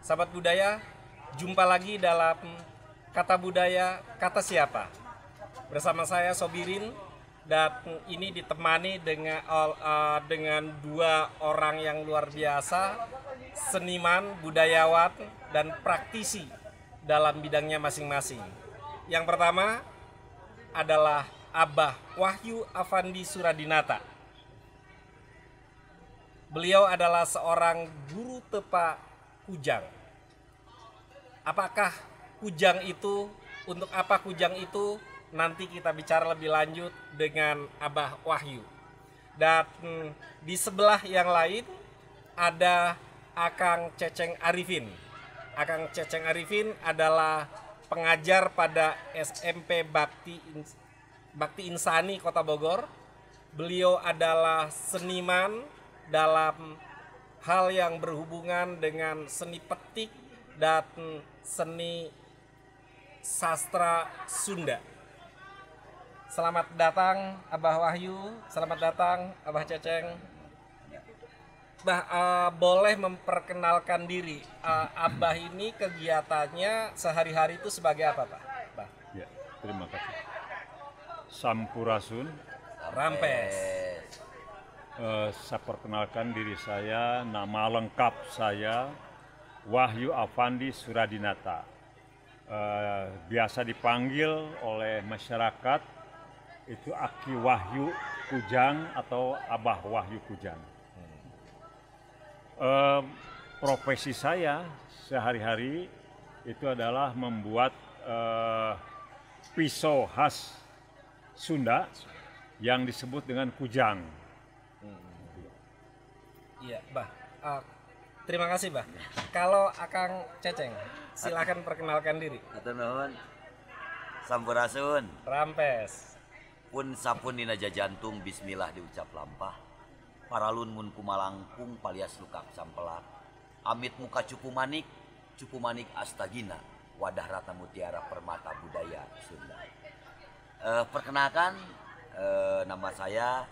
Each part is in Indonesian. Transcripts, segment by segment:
Sahabat budaya, jumpa lagi dalam Kata Budaya, Kata Siapa. Bersama saya Sobirin, dan ini ditemani dengan dua orang yang luar biasa, seniman, budayawan, dan praktisi dalam bidangnya masing-masing. Yang pertama adalah Abah Wahyu Afandi Suradinata. Beliau adalah seorang guru tepa kujang. Apakah kujang itu, untuk apa kujang itu, nanti kita bicara lebih lanjut dengan Abah Wahyu. Dan di sebelah yang lain ada Akang Ceceng Arifin. Akang Ceceng Arifin adalah pengajar pada SMP Bakti Insani Kota Bogor. Beliau adalah seniman dalam hal yang berhubungan dengan seni petik dan seni sastra Sunda. Selamat datang Abah Wahyu, selamat datang Abah Ceceng. Boleh memperkenalkan diri. Abah ini kegiatannya sehari-hari itu sebagai apa, Pak? Ya, terima kasih. Sampurasun. Rampes. Saya perkenalkan diri saya, nama lengkap saya Wahyu Afandi Suradinata. Biasa dipanggil oleh masyarakat itu Aki Wahyu Kujang atau Abah Wahyu Kujang. Profesi saya sehari-hari itu adalah membuat pisau khas Sunda yang disebut dengan kujang. Iya, Bah. Terima kasih, Bah. Kalau Akang Ceceng, silakan perkenalkan diri. Atau nuhun. Sampurasun. Rampes. Pun sapun dina jajantung bismillah diucap lampah. Paralun mun kumalangkung palias lukak sampelak. Amit muka cupu manik astagina. Wadah rata mutiara permata budaya Sunda. Perkenalkan, nama saya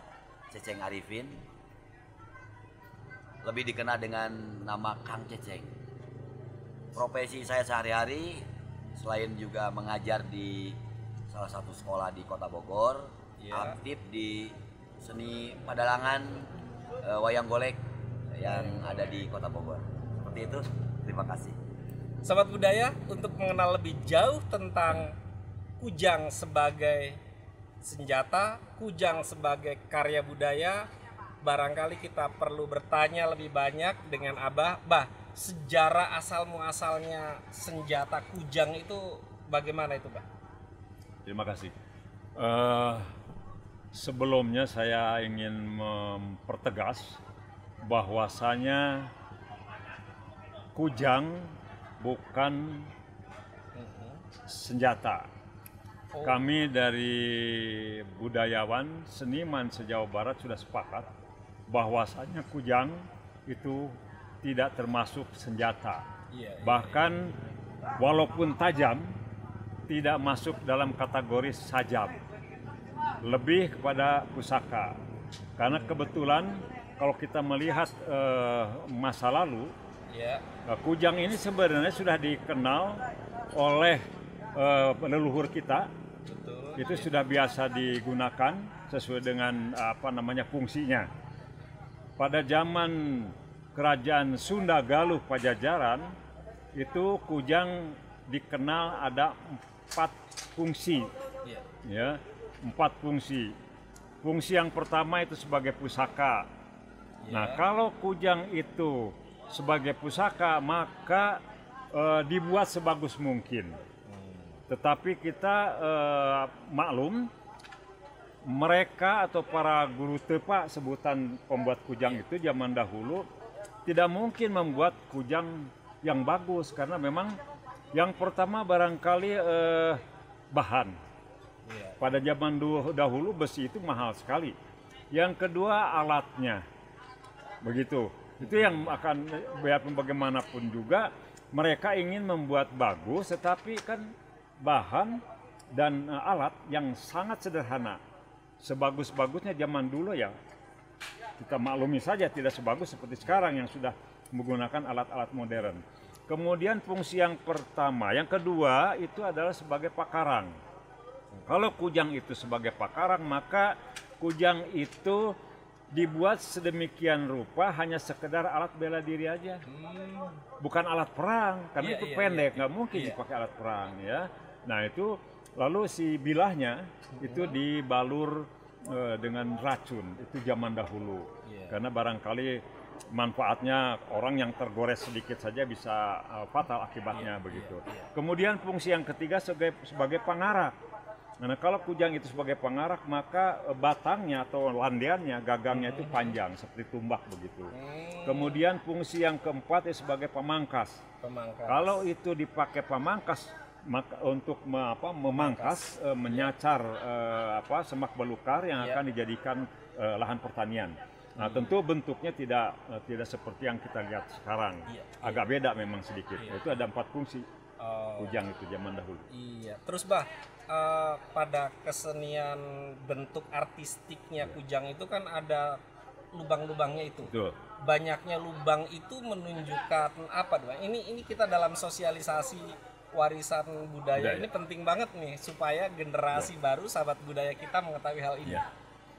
Ceceng Arifin. Lebih dikenal dengan nama Kang Ceceng. Profesi saya sehari-hari selain juga mengajar di salah satu sekolah di Kota Bogor, aktif di seni padalangan wayang golek yang ada di Kota Bogor. Seperti itu. Terima kasih. Sahabat budaya, untuk mengenal lebih jauh tentang kujang sebagai senjata, kujang sebagai karya budaya, barangkali kita perlu bertanya lebih banyak dengan Abah. Bah, sejarah asal muasalnya senjata kujang itu bagaimana itu, Bah? Terima kasih. Sebelumnya saya ingin mempertegas bahwasanya kujang bukan senjata. Kami dari budayawan, seniman se-Jawa Barat sudah sepakat bahwasanya kujang itu tidak termasuk senjata. Bahkan walaupun tajam, tidak masuk dalam kategori sajam. Lebih kepada pusaka. Karena kebetulan kalau kita melihat masa lalu, kujang ini sebenarnya sudah dikenal oleh leluhur kita. Itu sudah biasa digunakan sesuai dengan fungsinya. Pada zaman kerajaan Sunda Galuh Pajajaran itu kujang dikenal ada 4 fungsi. Ya, 4 fungsi. Fungsi yang pertama itu sebagai pusaka. Nah, kalau kujang itu sebagai pusaka maka dibuat sebagus mungkin. Tetapi kita maklum, mereka atau para guru tepa, sebutan pembuat kujang itu zaman dahulu tidak mungkin membuat kujang yang bagus karena memang yang pertama barangkali bahan. Pada zaman dahulu besi itu mahal sekali. Yang kedua alatnya, begitu. Itu yang akan biarpun bagaimanapun juga mereka ingin membuat bagus, tetapi kan bahan dan alat yang sangat sederhana. Sebagus-bagusnya zaman dulu ya kita maklumi saja tidak sebagus seperti sekarang yang sudah menggunakan alat-alat modern. Kemudian fungsi yang pertama, yang kedua itu adalah sebagai pakarang. Kalau kujang itu sebagai pakarang, maka kujang itu dibuat sedemikian rupa hanya sekedar alat bela diri aja. Bukan alat perang, karena Iya, itu iya, pendek, iya, nggak mungkin iya. dipakai alat perang ya. Nah itu lalu si bilahnya itu dibalur dengan racun, itu zaman dahulu. Iya. Karena barangkali manfaatnya orang yang tergores sedikit saja bisa fatal akibatnya begitu. Kemudian fungsi yang ketiga sebagai pangarak. Nah, kalau kujang itu sebagai pangarak, maka batangnya atau landiannya, gagangnya itu panjang seperti tumbak begitu. Kemudian fungsi yang keempat itu sebagai pemangkas. Pemangkas. Kalau itu dipakai pemangkas, maka untuk memangkas, menyacar semak belukar yang akan dijadikan lahan pertanian. Nah, tentu bentuknya tidak seperti yang kita lihat sekarang. Agak beda memang sedikit. Itu ada 4 fungsi kujang itu zaman dahulu. Iya. Terus pada kesenian bentuk artistiknya kujang itu kan ada lubang-lubangnya itu. Betul. Banyaknya lubang itu menunjukkan apa, Bang? Ini kita dalam sosialisasi warisan budaya ini penting banget nih supaya generasi baru sahabat budaya kita mengetahui hal ini. Ya.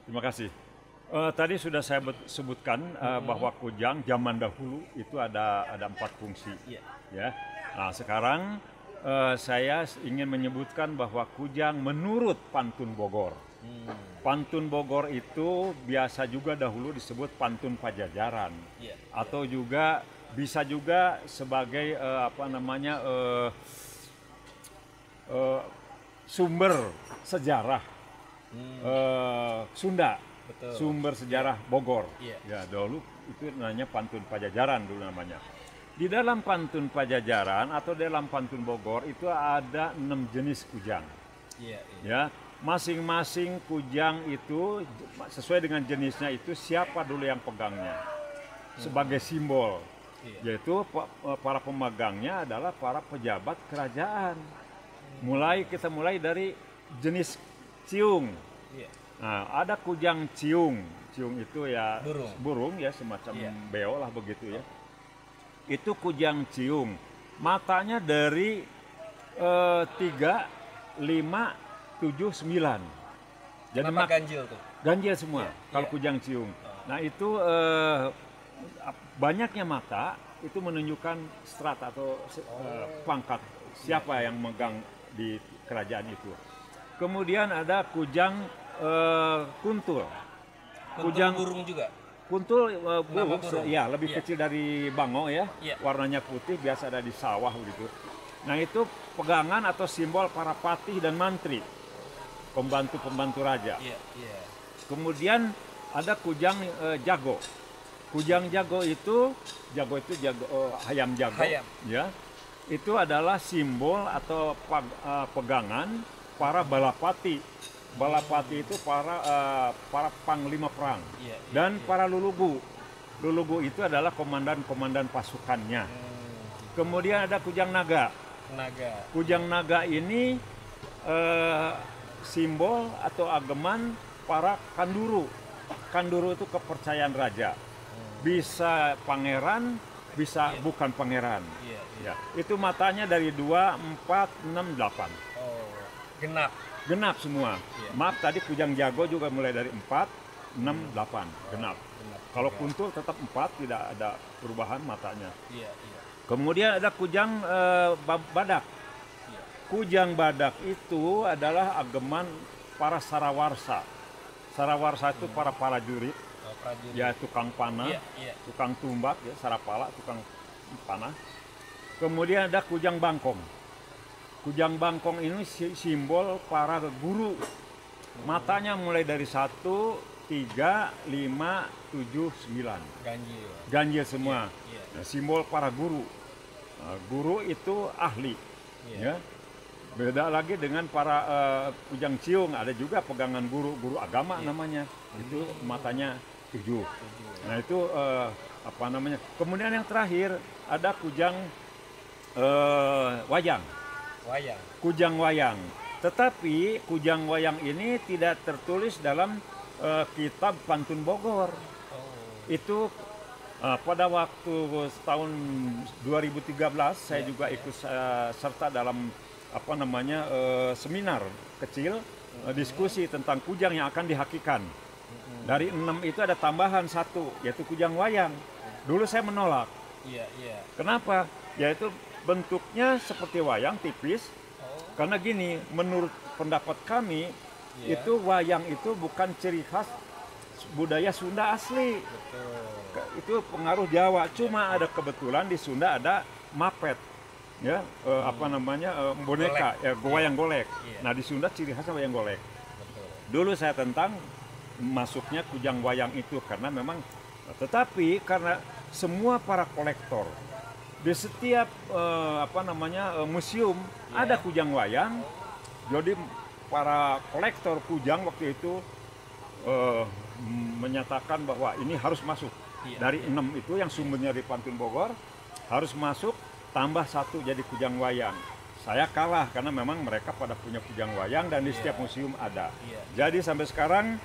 Terima kasih. Tadi sudah saya sebutkan bahwa kujang zaman dahulu itu ada 4 fungsi. Iya. Ya. Nah, sekarang saya ingin menyebutkan bahwa kujang menurut pantun Bogor. Pantun Bogor itu biasa juga dahulu disebut pantun Pajajaran. Iya. Atau juga bisa juga sebagai sumber sejarah Sunda. Betul. Sumber sejarah Bogor. Iya. Ya, dulu itu namanya pantun Pajajaran dulu namanya. Di dalam pantun Pajajaran atau dalam pantun Bogor itu ada 6 jenis kujang. Iya. Ya, masing-masing kujang itu sesuai dengan jenisnya itu siapa dulu yang pegangnya sebagai simbol. Yaitu para pemegangnya adalah para pejabat kerajaan. Kita mulai dari jenis ciung. Iya. Nah, ada kujang ciung. Ciung itu ya burung ya, semacam beo lah begitu ya. Itu kujang ciung. Matanya dari 3, 5, 7, 9. Jadi ganjil tuh. Ganjil semua kalau kujang ciung. Nah, itu banyaknya mata itu menunjukkan strata atau pangkat siapa yang megang di kerajaan itu. Kemudian ada kujang kuntul. Kujang burung juga. Kuntul burung, burung. ya lebih kecil dari bango ya. Iya. Warnanya putih, biasa ada di sawah begitu. Nah, itu pegangan atau simbol para patih dan mantri, pembantu-pembantu raja. Iya. Kemudian ada kujang jago. Kujang jago itu ayam jago. Hayam. Ya. Itu adalah simbol atau pegangan para balapati. Balapati itu para panglima perang. Dan para lulugu. Lulugu itu adalah komandan-komandan pasukannya. Kemudian ada kujang naga. Kujang naga ini simbol atau ageman para kanduru. Kanduru itu kepercayaan raja. Bisa pangeran, bisa bukan pangeran. Ya. Itu matanya dari 2, 4, 6, 8. Genap semua. Maaf, tadi kujang jago juga mulai dari 4, 6, 8. Genap. Kalau kuntul tetap 4, tidak ada perubahan matanya. Kemudian ada kujang badak. Kujang badak itu adalah ageman para sarawarsa. Sarawarsa itu para prajurit. Ya, tukang panah, tukang tumbak, ya, sarapala, tukang panah. Kemudian ada kujang bangkong. Kujang bangkong ini simbol para guru. Matanya mulai dari 1, 3, 5, 7, 9. Ganjil semua. Nah, simbol para guru. Nah, guru itu ahli. Ya. Beda lagi dengan para kujang ciung. Ada juga pegangan guru agama namanya. Itu matanya 7. Nah, itu Kemudian yang terakhir ada kujang wayang. Kujang wayang. Tetapi kujang wayang ini tidak tertulis dalam kitab Pantun Bogor. Itu Pada waktu tahun 2013 saya juga ikut serta dalam seminar kecil diskusi tentang kujang yang akan dihakikan. Dari 6 itu ada tambahan 1 yaitu kujang wayang. Dulu saya menolak. Kenapa? Yaitu bentuknya seperti wayang tipis. Karena gini, menurut pendapat kami itu wayang itu bukan ciri khas budaya Sunda asli. Itu pengaruh Jawa. Cuma ada kebetulan di Sunda ada mapet, ya boneka, wayang golek. Nah di Sunda ciri khasnya wayang golek. Dulu saya tentang masuknya kujang wayang itu karena memang, tetapi karena semua para kolektor di setiap museum ada kujang wayang, jadi para kolektor kujang waktu itu menyatakan bahwa ini harus masuk. Dari 6 itu yang sumbernya di Pantun Bogor harus masuk, tambah 1 jadi kujang wayang. Saya kalah karena memang mereka pada punya kujang wayang dan di setiap museum ada. Jadi sampai sekarang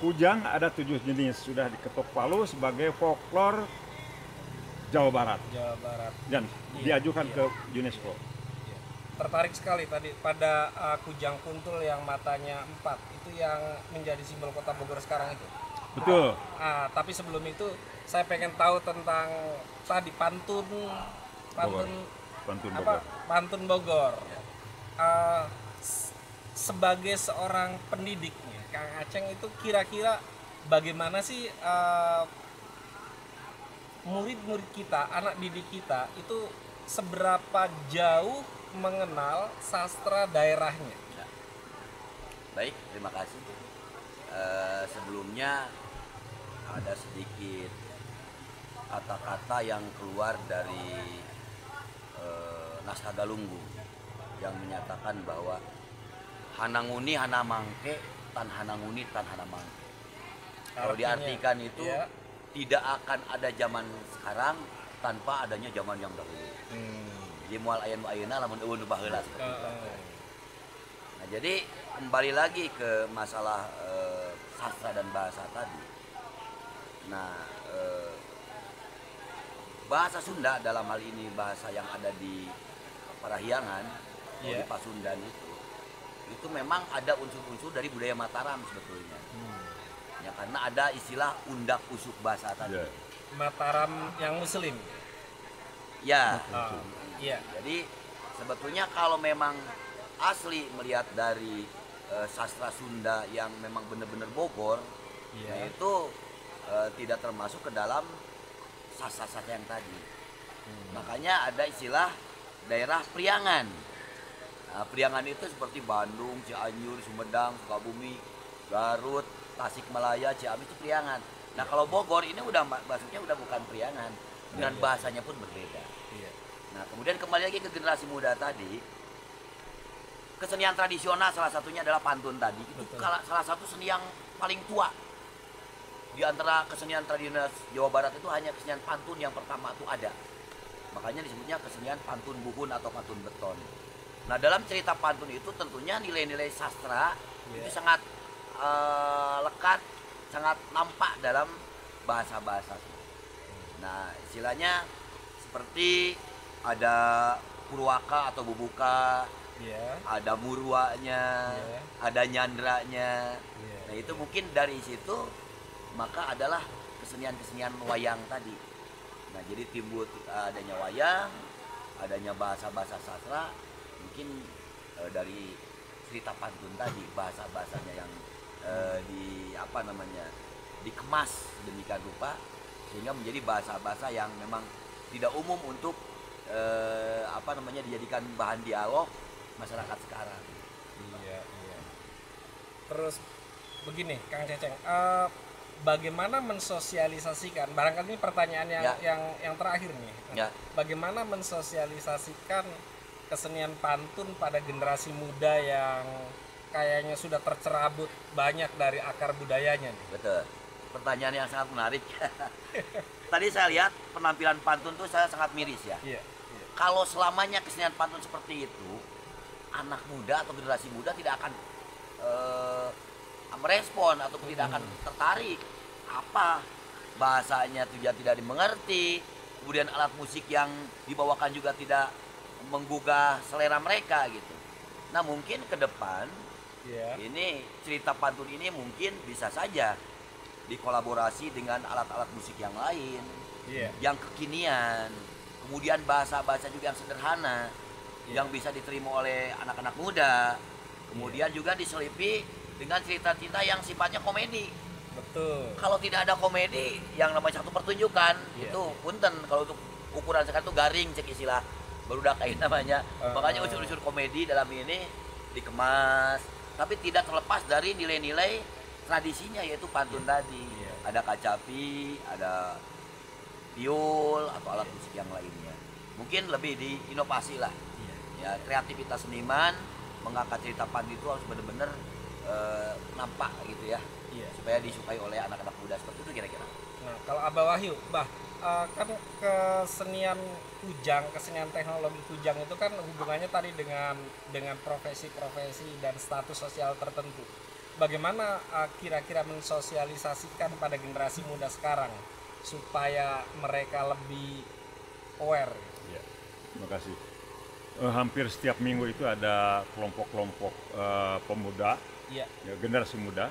kujang ada 7 jenis sudah diketok palu sebagai folklor Jawa Barat dan diajukan ke UNESCO. Tertarik sekali tadi pada kujang kuntul yang matanya 4 itu yang menjadi simbol kota Bogor sekarang itu. Betul. Tapi sebelum itu saya pengen tahu tentang tadi pantun Bogor. Pantun Bogor. Sebagai seorang pendidik nih, Kang Aceng itu kira-kira bagaimana sih murid-murid kita, anak didik kita itu seberapa jauh mengenal sastra daerahnya? Baik, terima kasih. Sebelumnya ada sedikit kata-kata yang keluar dari naskah Galunggung yang menyatakan bahwa hananguni hana mangke tan hananguni tan hana mangke. Kalau diartikan itu tidak akan ada zaman sekarang tanpa adanya zaman yang dahulu. Jadi mual ayeuna lamun eueun baheula seperti itu. Nah, jadi kembali lagi ke masalah sastra dan bahasa tadi. Nah, bahasa Sunda dalam hal ini bahasa yang ada di Parahyangan, di Pasundan itu memang ada unsur-unsur dari budaya Mataram sebetulnya. Ya, karena ada istilah undak usuk bahasa tadi. Mataram yang Muslim. Ya. Iya. Jadi sebetulnya kalau memang asli melihat dari sastra Sunda yang memang benar-benar Bogor, nah itu tidak termasuk ke dalam sastra-sastra yang tadi. Makanya ada istilah daerah Priangan. Nah, Priangan itu seperti Bandung, Cianjur, Sumedang, Sukabumi, Garut, Tasikmalaya, Ciamis itu Priangan. Nah kalau Bogor ini udah maksudnya udah bukan Priangan dan bahasanya pun berbeda. Nah kemudian kembali lagi ke generasi muda tadi, kesenian tradisional salah satunya adalah pantun tadi. Itu salah satu seni yang paling tua di antara kesenian tradisional Jawa Barat. Itu hanya kesenian pantun yang pertama itu ada, makanya disebutnya kesenian pantun buhun atau pantun beton. Nah dalam cerita pantun itu tentunya nilai-nilai sastra itu sangat lekat, sangat nampak dalam bahasa-bahasa. Nah istilahnya seperti ada purwaka atau bubuka, ada murwanya, ada nyandranya. Nah itu mungkin dari situ maka adalah kesenian-kesenian wayang tadi. Nah jadi timbul adanya wayang, adanya bahasa-bahasa sastra, mungkin dari cerita pantun tadi, bahasa-bahasanya yang dikemas demikian rupa sehingga menjadi bahasa-bahasa yang memang tidak umum untuk dijadikan bahan dialog masyarakat sekarang. Iya. Terus begini, Kang Ceceng, bagaimana mensosialisasikan? Barangkali ini pertanyaan yang terakhir nih. Bagaimana mensosialisasikan kesenian pantun pada generasi muda yang kayaknya sudah tercerabut banyak dari akar budayanya nih? Betul. Pertanyaan yang sangat menarik. Tadi saya lihat penampilan pantun tuh saya sangat miris ya. Kalau selamanya kesenian pantun seperti itu, anak muda atau generasi muda tidak akan merespon atau tidak akan tertarik. Apa bahasanya juga tidak dimengerti, kemudian alat musik yang dibawakan juga tidak menggugah selera mereka gitu. Nah mungkin ke depan ini cerita pantun ini mungkin bisa saja dikolaborasi dengan alat-alat musik yang lain, yang kekinian, kemudian bahasa-bahasa juga yang sederhana, yang bisa diterima oleh anak-anak muda, kemudian juga diselipi dengan cerita-cerita yang sifatnya komedi. Betul. Kalau tidak ada komedi yang namanya satu pertunjukan itu punten, kalau untuk ukuran sekarang itu garing cek istilah baru udah kayak namanya. Makanya unsur-unsur komedi dalam ini dikemas, tapi tidak terlepas dari nilai-nilai tradisinya yaitu pantun tadi. Ada kacapi, ada tiul atau alat musik yang lainnya. Mungkin lebih diinovasi lah. Ya, kreativitas seniman mengangkat cerita pantun itu harus benar-benar nampak gitu ya. Supaya disukai oleh anak-anak muda seperti itu kira-kira. Nah, kalau Abah Wahyu, kan kesenian kujang, kesenian teknologi kujang itu kan hubungannya tadi dengan profesi-profesi dan status sosial tertentu. Bagaimana kira-kira mensosialisasikan pada generasi muda sekarang supaya mereka lebih aware? Ya, terima kasih. Hampir setiap minggu itu ada kelompok-kelompok pemuda, generasi muda.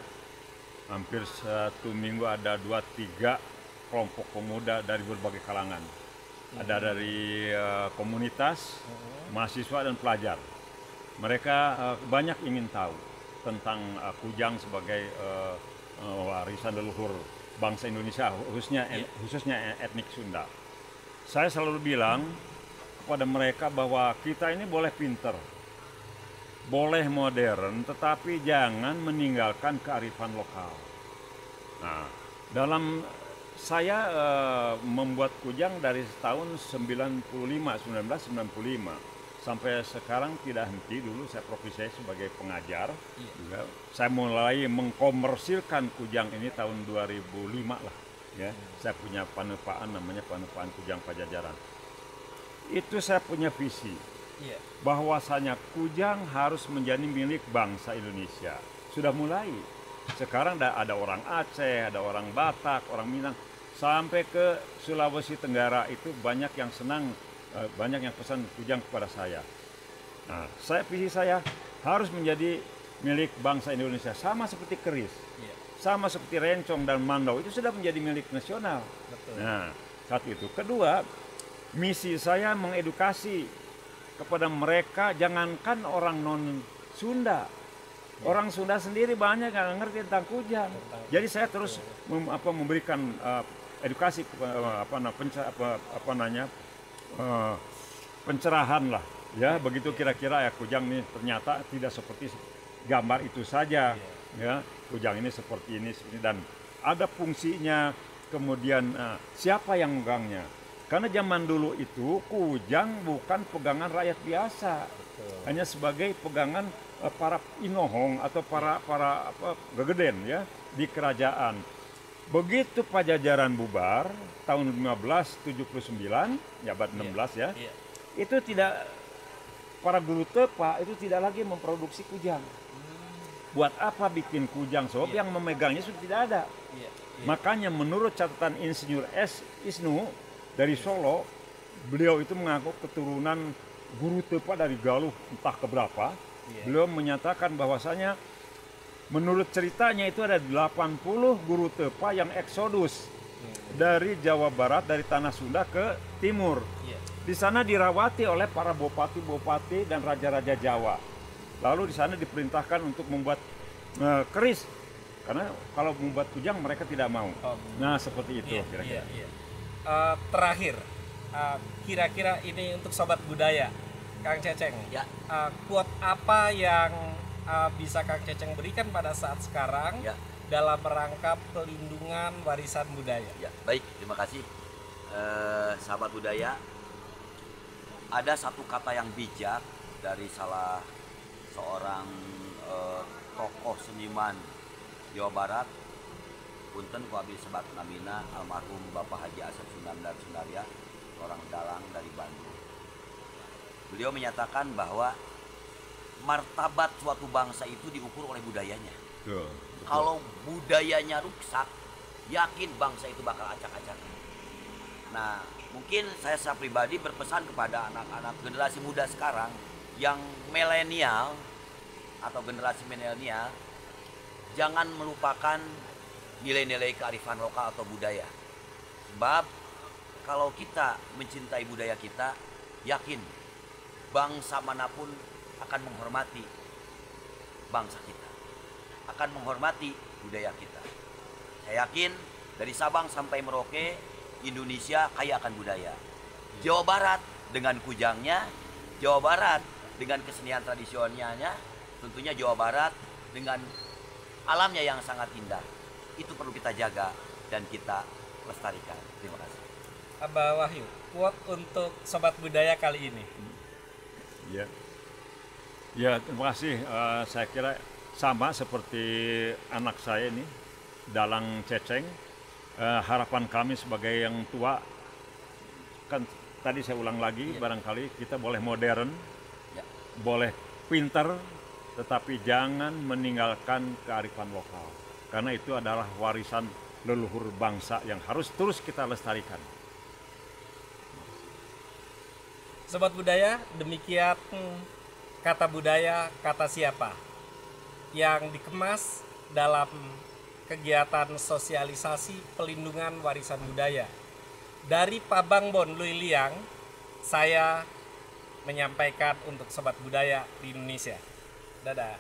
Hampir satu minggu ada 2-3 kelompok pemuda dari berbagai kalangan. Ada dari komunitas, mahasiswa dan pelajar. Mereka banyak ingin tahu tentang kujang sebagai warisan leluhur bangsa Indonesia, khususnya etnik Sunda. Saya selalu bilang kepada mereka bahwa kita ini boleh pinter, boleh modern, tetapi jangan meninggalkan kearifan lokal. Nah, dalam saya membuat kujang dari tahun 1995 sampai sekarang tidak henti. Dulu saya profesi sebagai pengajar, juga saya mulai mengkomersilkan kujang ini tahun 2005 lah. Ya, saya punya panepaan namanya panepaan Kujang Pajajaran. Itu saya punya visi. Bahwasanya kujang harus menjadi milik bangsa Indonesia. Sudah mulai. Sekarang ada orang Aceh, ada orang Batak, orang Minang, sampai ke Sulawesi Tenggara itu banyak yang senang, banyak yang pesan kujang kepada saya. Nah, visi saya harus menjadi milik bangsa Indonesia, sama seperti keris, sama seperti rencong dan mandau itu sudah menjadi milik nasional. Betul. Nah, satu itu. Kedua, misi saya mengedukasi kepada mereka, jangankan orang non Sunda, orang Sunda sendiri banyak yang ngerti tentang kujang. Jadi saya terus memberikan edukasi, pencerahan lah, ya begitu kira-kira ya kujang ini ternyata tidak seperti gambar itu saja, ya kujang ini seperti ini dan ada fungsinya. Kemudian siapa yang megangnya? Karena zaman dulu itu kujang bukan pegangan rakyat biasa, hanya sebagai pegangan para inohong atau para gegeden ya di kerajaan. Begitu Pajajaran bubar tahun 1579, ya abad 16 ya, itu tidak, para guru tepa itu tidak lagi memproduksi kujang. Buat apa bikin kujang? Sebab yang memegangnya sudah tidak ada. Makanya menurut catatan Insinyur S. Isnu dari Solo, beliau itu mengaku keturunan guru tepa dari Galuh entah keberapa. Beliau menyatakan bahwasanya menurut ceritanya itu ada 80 guru tepa yang eksodus dari Jawa Barat, dari tanah Sunda ke timur. Di sana dirawati oleh para bupati-bupati dan raja-raja Jawa. Lalu di sana diperintahkan untuk membuat keris, karena kalau membuat kujang mereka tidak mau. Nah seperti itu kira-kira. Terakhir, kira-kira ini untuk sobat budaya, Kang Ceceng, quote apa yang bisa Kang Ceceng berikan pada saat sekarang dalam rangka pelindungan warisan budaya? Baik, terima kasih sahabat budaya. Ada satu kata yang bijak dari salah seorang tokoh seniman Jawa Barat, punten ku abdi sebat namina almarhum Bapak Haji Asep Sundandar Sundarya, orang dalang dari Bandung. Beliau menyatakan bahwa martabat suatu bangsa itu diukur oleh budayanya. Kalau budayanya rusak, yakin bangsa itu bakal acak-acakan. Nah, mungkin saya secara pribadi berpesan kepada anak-anak generasi muda sekarang yang milenial atau generasi milenial, jangan melupakan nilai-nilai kearifan lokal atau budaya. Sebab kalau kita mencintai budaya kita, yakin bangsa manapun akan menghormati bangsa kita, akan menghormati budaya kita. Saya yakin dari Sabang sampai Merauke, Indonesia kaya akan budaya. Jawa Barat dengan kujangnya, Jawa Barat dengan kesenian tradisionalnya, tentunya Jawa Barat dengan alamnya yang sangat indah. Itu perlu kita jaga dan kita lestarikan. Terima kasih. Abah Wahyu, quote untuk Sobat Budaya kali ini. Ya, ya terima kasih. Saya kira sama seperti anak saya ini, Dalang Ceceng. Harapan kami sebagai yang tua, kan tadi saya ulang lagi, barangkali kita boleh modern, boleh pintar, tetapi jangan meninggalkan kearifan lokal. Karena itu adalah warisan leluhur bangsa yang harus terus kita lestarikan. Sobat Budaya, demikian kata budaya, kata siapa yang dikemas dalam kegiatan sosialisasi pelindungan warisan budaya. Dari Pabangbon Lui Liang, saya menyampaikan untuk Sobat Budaya di Indonesia. Dadah.